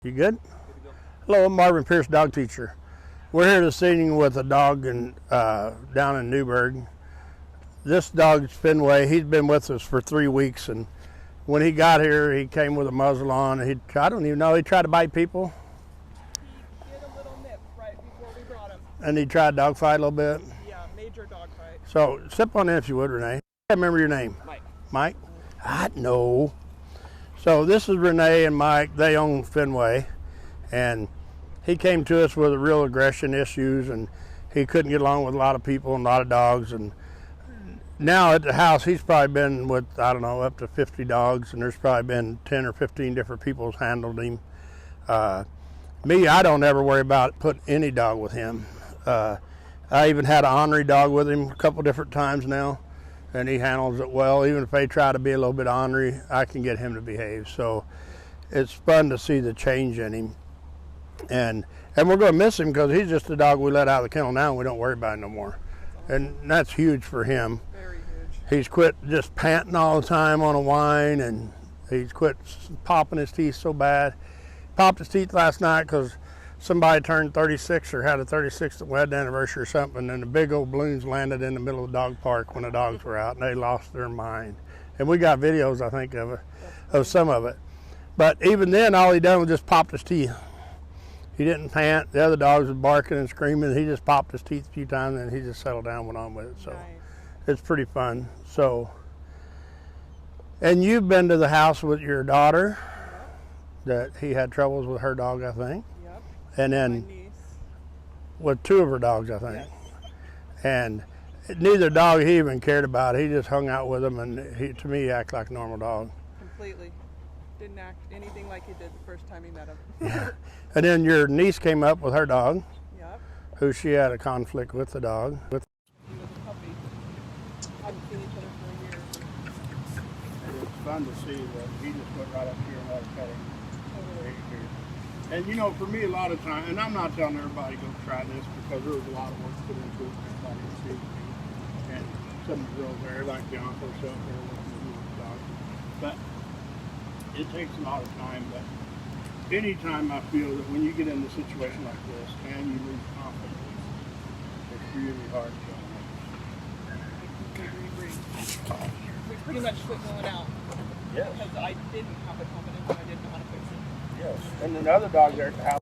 You good? Hello, I'm Marvin Pierce Dog Teacher. We're here this evening with a dog down in Newburgh. This dog's Fenway. He's been with us for 3 weeks, and when he got here, he came with a muzzle on. I don't even know, he tried to bite people. He did a little nip right before we brought him. And he tried to dog fight a little bit. Yeah, major dog fight. So step on in if you would, Renee. I remember your name. Mike. Mike? I know. So this is Renee and Mike. They own Fenway, and he came to us with real aggression issues, and he couldn't get along with a lot of people and a lot of dogs. And now at the house, he's probably been with, I don't know, up to 50 dogs, and there's probably been 10 or 15 different people who's handled him. Me, I don't ever worry about putting any dog with him. I even had an ornery dog with him a couple different times now, and he handles it well. Even if they try to be a little bit ornery, I can get him to behave. So it's fun to see the change in him. And we're going to miss him because he's just a dog we let out of the kennel now and we don't worry about him no more. And that's huge for him. Very huge. He's quit just panting all the time on a whine, and he's quit popping his teeth so bad. Popped his teeth last night because somebody turned 36 or had a 36th wedding anniversary or something, and the big old balloons landed in the middle of the dog park when the dogs were out, and they lost their mind. And we got videos, I think, of some of it. But even then, all he done was just popped his teeth. He didn't pant. The other dogs were barking and screaming. He just popped his teeth a few times, and he just settled down and went on with it. So nice. It's pretty fun. So, and you've been to the house with your daughter. That he had troubles with her dog, I think. Yep. And then My niece. with 2 of her dogs, I think. Yes. And neither dog he even cared about. He just hung out with them, and to me, he acted like a normal dog. Completely. Didn't act anything like he did the first time he met him. Yeah. And then your niece came up with her dog, Yep. who she had a conflict with the dog. He was a puppy. Hadn't seen each other for a year. It's fun to see that he just went right up here and let her pet him. Totally. And you know, for me, a lot of times, and I'm not telling everybody go try this because there was a lot of work put into it. Everybody can see it. And some of the girls there, like Bianca herself, there working with the dog. But it takes a lot of time. But anytime I feel that when you get in a situation like this and you lose confidence, it's really hard to go. I completely agree. We pretty much quit going out. Yes. Because I didn't have the confidence and I didn't know how to fix it. Yes. And another dog there at the house.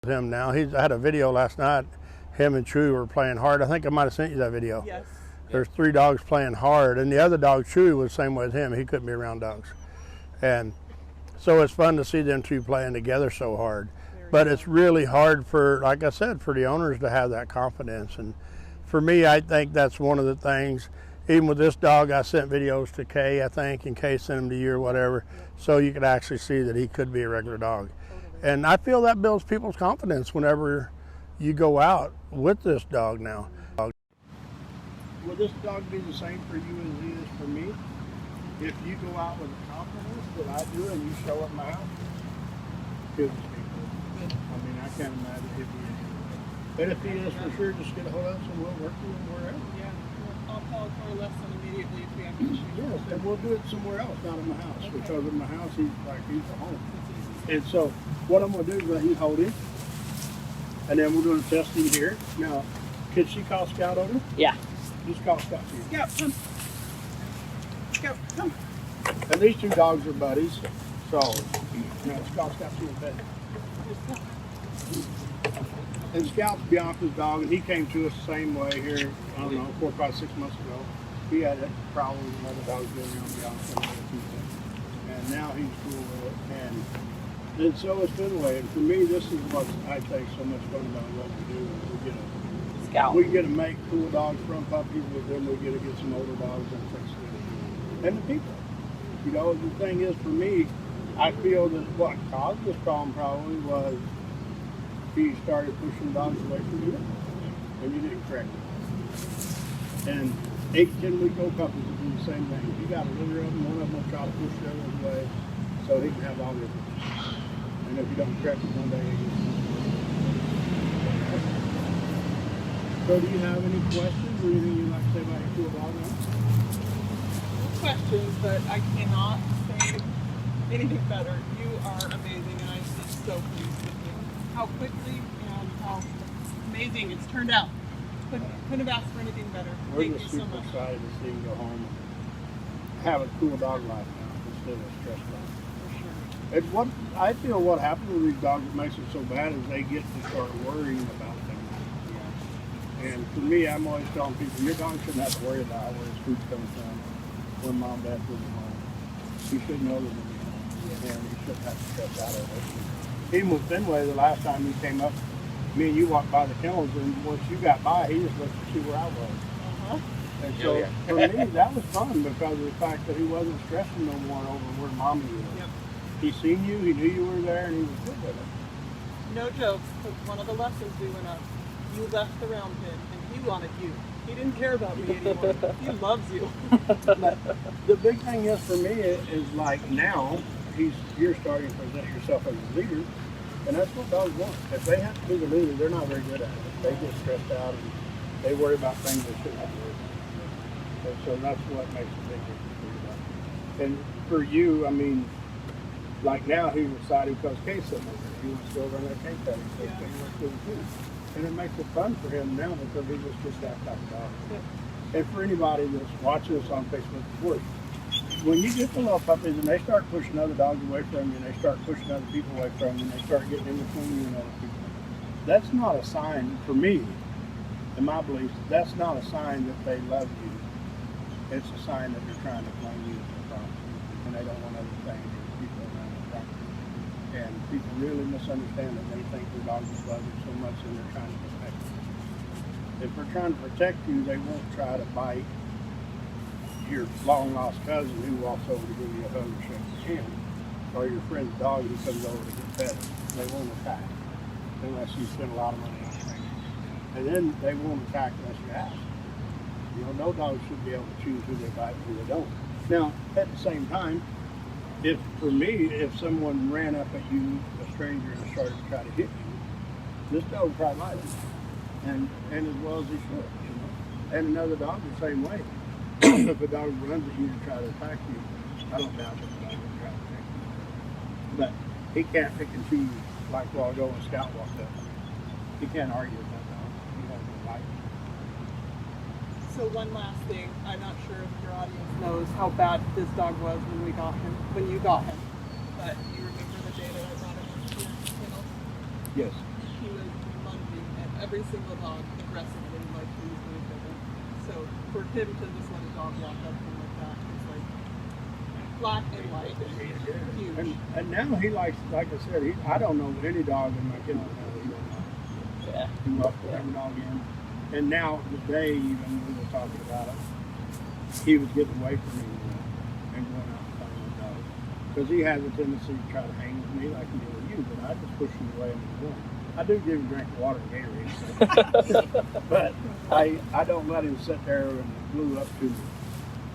Him now. I had a video last night. Him and Chewy were playing hard. I think I might have sent you that video. Yes. There's 3 dogs playing hard, and the other dog, Chewy, was the same way as him. He couldn't be around dogs. And so it's fun to see them 2 playing together so hard. But it's really hard for, like I said, for the owners to have that confidence. And for me, I think that's one of the things. Even with this dog, I sent videos to Kay, I think, and Kay sent them to you or whatever, so you could actually see that he could be a regular dog. Totally. And I feel that builds people's confidence whenever you go out with this dog now. Will this dog be the same for you as he is for me? If you go out with the confidence that I do and you show up my house, he'll just be good. I mean, I can't imagine he'd be anything. But if he is for sure, just get a hold of us and we'll work with him wherever. Yeah. I'll call for lesson immediately if we have an issue. Yes, and we'll do it somewhere else, not in my house. Okay. Because in my house, he's at home. And so, what I'm going to do is let you hold him, and then we're going to test him here. Now, can she call Scout over? Yeah. Just call Scout here. Scout, come. Scout, come. And these 2 dogs are buddies, so let's call Scout to the bed. And Scout's Bianca's dog, and he came to us the same way here, I don't know, 4 or 5, 6 months ago. He had a problem with another dog doing around Bianca, and now he's cool with it. And so is Fenway. And for me, this is what I take so much fun about what we do. We get to make cool dogs from puppies, but then we get to get some older dogs and fix them. And the people. You know, the thing is, for me, I feel that what caused this problem probably was he started pushing dogs away from you, and you didn't correct it. And 8-10-week-old puppies will do the same thing. If you got a litter of them, one of them will try to push the other one away so he can have all of them. And if you don't correct it one day, he gets. So do you have any questions or anything you'd like to say about your cool dog now? Questions, but I cannot say anything better. You are amazing, and I see so pleased with you. How quickly and how amazing it's turned out. Couldn't have asked for anything better. We're Thank just you so super much. excited to see him go home and have a cool dog life now instead of a stressed dog. For sure. And what I feel what happens with these dogs that makes it so bad is they get to start worrying about things. Yeah. And for me, I'm always telling people, your dog shouldn't have to worry about where his food's coming from, when mom, dad food at home. He should know that he's home, and he shouldn't have to stress out over it. Even with Fenway, the last time he came up, me and you walked by the kennels, and once you got by, he just looked to see where I was. And so for me, that was fun because of the fact that he wasn't stressing no more over where mommy was. Yep. He seen you, he knew you were there, and he was good with it. No jokes, because one of the lessons we went up, you left the round pin and he wanted you. He didn't care about me anymore. He loves you. But the big thing is for me is like now, you're starting to present yourself as a leader, and that's what dogs want. If they have to be the leader, they're not very good at it. They get stressed out and they worry about things they shouldn't have to worry about. And so that's what makes a big difference for you. And for you, I mean, like now he was excited because Kay's sitting over there. He wants to go over there and Kay petting. So Yeah. Kay wants to do it too. And it makes it fun for him now because he was just that type of dog. Yeah. And for anybody that's watching us on Facebook, of course, when you get the little puppies and they start pushing other dogs away from you, and they start pushing other people away from you, and they start getting in between you and other people, that's not a sign, for me, in my belief, that's not a sign that they love you. It's a sign that they're trying to claim you as a property, and they don't want other things or people around the property. And people really misunderstand that they think their dog just loves you so much and they're trying to protect you. If they're trying to protect you, they won't try to bite your long lost cousin who walks over to give you a hug or shake your hand, or your friend's dog who comes over to get fed. They won't attack unless you spend a lot of money on training. And then they won't attack unless you ask. You know, no dog should be able to choose who they bite and who they don't. Now, at the same time, if for me, if someone ran up at you, a stranger, and started to try to hit you, this dog would probably bite you. And as well as he should, you know. And another dog the same way. If a dog runs at you to try to attack you, I don't doubt that the dog will try to attack you. But he can't pick and choose like while ago when Scout walked up. He can't argue with that dog. He has no bite. So one last thing, I'm not sure if your audience knows how bad this dog was when you got him, but you remember the day that I brought him into your kennel? Yes. He was lunging at every single dog aggressively, like he was going to kill them. So for him to just let a dog walk up to him like that, it's like black and white, huge. And now he likes, like I said, I don't know any dog in my kennel now that he don't like. Yeah. He loves every dog in. And now today, even we were talking about it, he was getting away from me and going out and playing with dogs. Because he has a tendency to try to hang with me like he did with you, but I just push him away and he's going. I do give him a drink of water and Gatorade, but I don't let him sit there and glue up to me.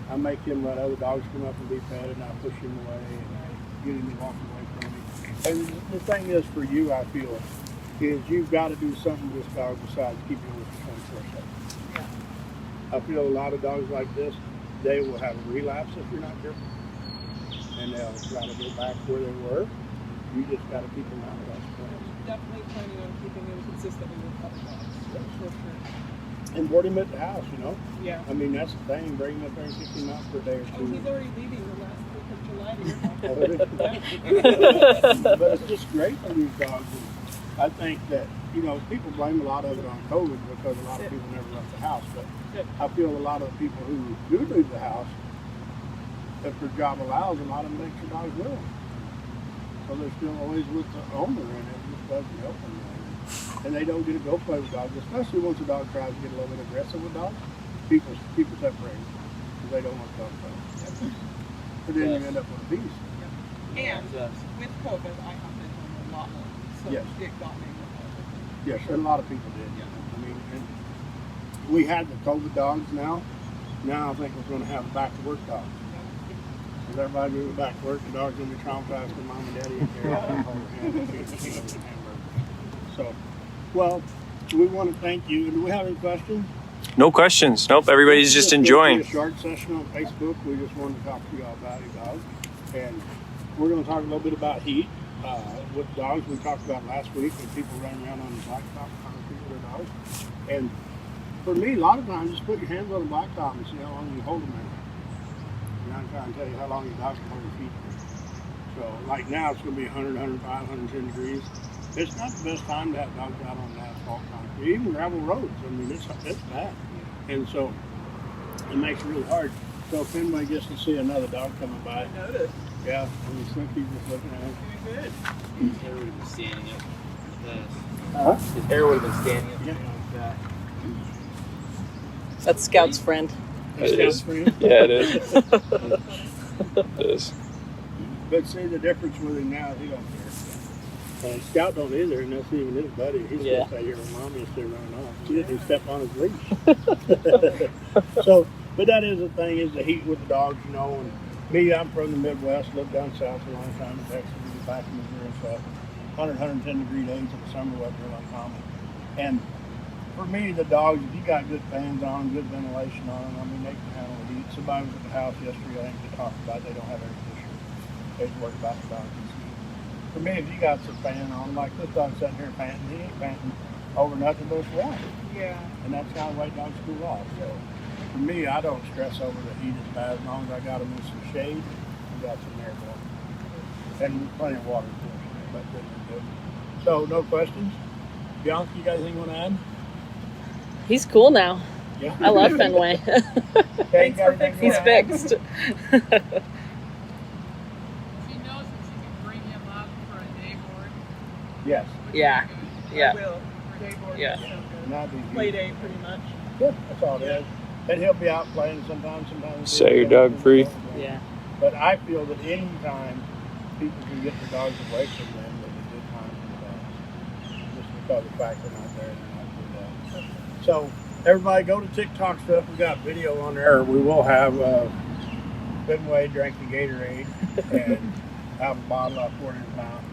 I make him let other dogs come up and be fed, and I push him away and I get him to walk away from me. And the thing is for you, I feel, is you've got to do something with this dog besides keeping him with you 24/7. Yeah. I feel a lot of dogs like this, they will have a relapse if you're not careful. And they'll try to go back where they were. You just got to keep them out of those places. Definitely planning on keeping him consistently with other dogs, for sure. And board him at the house, you know? Yeah. I mean, that's the thing. Bring him up there and kick him out for a day or Oh, two. he's already leaving the last week of July to your house. But it's just great for these dogs. And I think that, you know, people blame a lot of it on COVID because a lot of people never left the house. But I feel a lot of the people who do leave the house, if their job allows, a lot of them make sure dogs will. So they're still always with the owner, and it just doesn't help them. And they don't get to go play with dogs, especially once a dog tries to get a little bit aggressive with dogs. People separate because they don't want to talk about it. But then you end up with a beast. And with COVID, I have been home a lot more. So Yes. it got me. Yes, a lot of people did. I mean, and we had the COVID dogs now. Now I think we're going to have back to work dogs. Because everybody goes back to work, the dog's going to be traumatized with mom and daddy and care. So, well, we want to thank you. Do we have any questions? No questions. Nope. Everybody's just enjoying. A short session on Facebook. We just wanted to talk to you all about your dog. And we're going to talk a little bit about heat. with dogs we talked about last week, when people run around on the blacktop concrete with their dogs. And for me, a lot of times, just put your hands on the blacktop and see how long you hold them there. And I'm trying to tell you how long your dog can hold your feet there. So, like now, it's going to be 100, 105, 110 degrees. It's not the best time to have dogs out on the asphalt concrete, even gravel roads. I mean, it's bad. And so, it makes it really hard. So, Fenway gets to see another dog coming by. I noticed. Yeah, and the Slinky's just looking at him. Doing good. His hair would have been standing up like this. Huh? His hair would have been standing up Yeah. like that. That's Scout's friend. It is. Friend. Yeah, it is. It is. But see the difference with him now, he don't care. Scout don't either, and that's even his buddy. He's Yeah. gonna stay here with Mommy and stay running off. She didn't even step on his leash. So, but that is the thing, is the heat with the dogs, you know. And me, I'm from the Midwest, lived down south for a long time in Texas, and back in Missouri, so 100, 110 degree days in the summer wasn't real uncommon. And for me, the dogs, if you got good fans on them, good ventilation on them, I mean, they can handle the heat. Somebody was at the house yesterday, I think they talked about they don't have air conditioning. They just worry about the dogs. For me, if you got some fan on, like this dog sitting here panting, he ain't panting over nothing but sweat. Yeah. And that's kind of the way dogs cool off. So for me, I don't stress over the heat as bad, as long as I got them in some shade and got some air blowing. And plenty of water, of course. But they're good. So, no questions? Bianca, you got anything you want to add? He's cool now. Yeah. I love Fenway. Okay, you got anything you He's wanna add? fixed. She knows that she can bring him up for a day board. Yes. Yeah. Yeah. I will. Day board Yeah. is so good. And that'd be Play huge. day, pretty much. Yeah, that's all it is. And he'll be out playing sometimes. Set your dog free. Yeah. But I feel that any time people can get their dogs away from them, it's a good time for the dogs. Just because of the fact they're not there, they're not good dogs. So everybody go to TikTok stuff. We got video on there. We will have Fenway drank the Gatorade and have a bottle I poured in his mouth.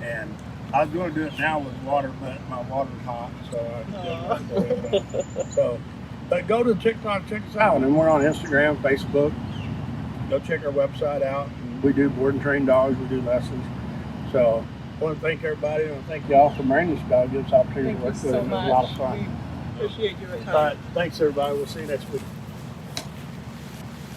And I was going to do it now with water, but my water's hot, so I didn't want to do it. So, but go to TikTok, check us out. And we're on Instagram, Facebook. Go check our website out. We do board and train dogs. We do lessons. So I want to thank everybody. I want to thank y'all for bringing this dog. Give us an opportunity Thank to work you with so them. It was much. a lot of fun. We appreciate your time. All right. Thanks, everybody. We'll see you next week.